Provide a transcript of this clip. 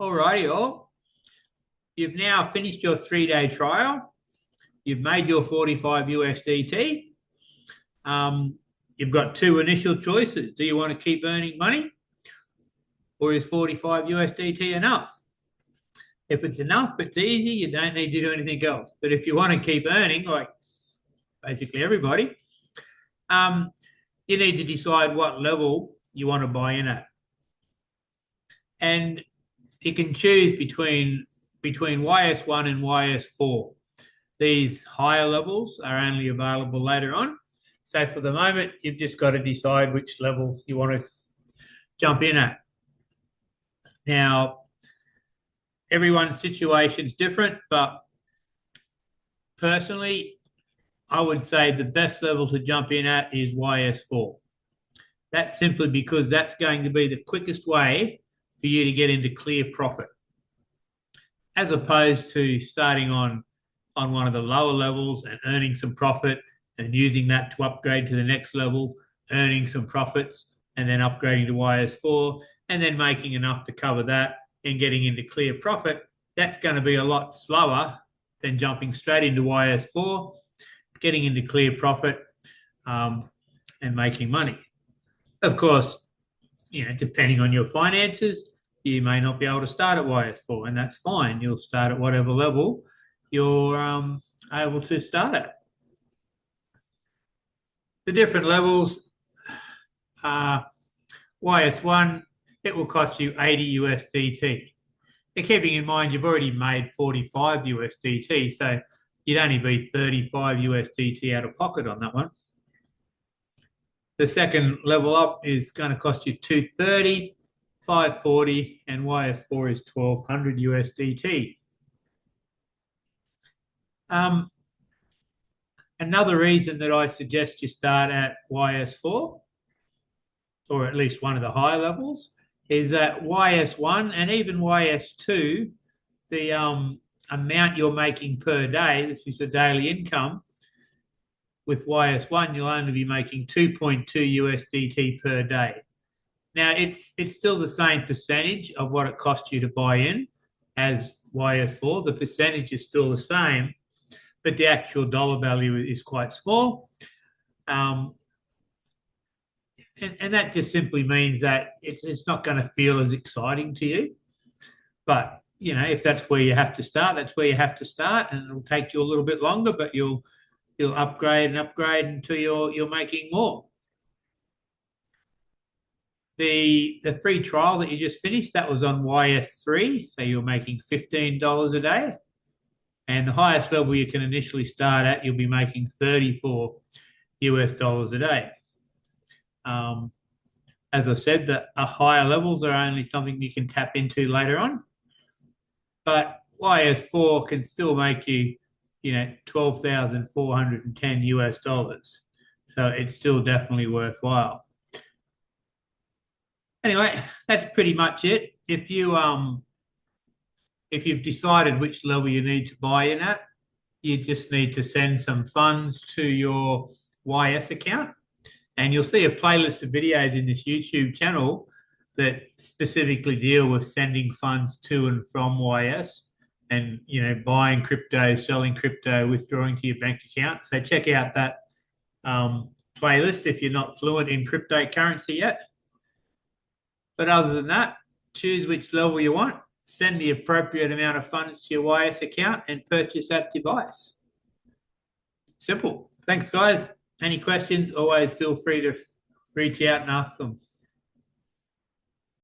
Alrighty, all. You've now finished your 3-day trial. You've made your 45 USDT. You've got two initial choices. Do you want to keep earning money, or is 45 USDT enough? If it's enough, it's easy. You don't need to do anything else. But if you want to keep earning, like basically everybody, you need to decide what level you want to buy in at. And you can choose between YS1 and YS4. These higher levels are only available later on. So for the moment, you've just got to decide which level you want to jump in at. Now, everyone's situation is different, but personally, I would say the best level to jump in at is YS4. That's simply because that's going to be the quickest way for you to get into clear profit, as opposed to starting on one of the lower levels and earning some profit and using that to upgrade to the next level, earning some profits, and then upgrading to YS4, and then making enough to cover that and getting into clear profit. That's going to be a lot slower than jumping straight into YS4, getting into clear profit, and making money. Of course, depending on your finances, you may not be able to start at YS4, and that's fine. You'll start at whatever level you're able to start at. The different levels are YS1, it will cost you 80 USDT. And keeping in mind, you've already made 45 USDT, so you'd only be 35 USDT out of pocket on that one. The second level up is going to cost you 230, 540, and YS4 is 1200 USDT. Another reason that I suggest you start at YS4, or at least one of the higher levels, is that YS1 and even YS2, the amount you're making per day, this is the daily income, with YS1, you'll only be making 2.2 USDT per day. Now, it's still the same percentage of what it costs you to buy in as YS4. The percentage is still the same, but the actual dollar value is quite small. And that just simply means that it's not going to feel as exciting to you. But, if that's where you have to start, that's where you have to start, and it'll take you a little bit longer, but you'll upgrade and upgrade until you're making more. The free trial that you just finished, that was on YS3, so you're making $15 a day. And the highest level you can initially start at, you'll be making 34 US dollars a day. As I said, the higher levels are only something you can tap into later on. But YS4 can still make you, 12,410 US dollars. So it's still definitely worthwhile. Anyway, that's pretty much it. If you've decided which level you need to buy in at, you just need to send some funds to your YS account, and you'll see a playlist of videos in this YouTube channel that specifically deal with sending funds to and from YS and, buying crypto, selling crypto, withdrawing to your bank account. So check out that playlist if you're not fluent in cryptocurrency yet. But other than that, choose which level you want, send the appropriate amount of funds to your YS account, and purchase that device. Simple. Thanks, guys. Any questions, always feel free to reach out and ask them.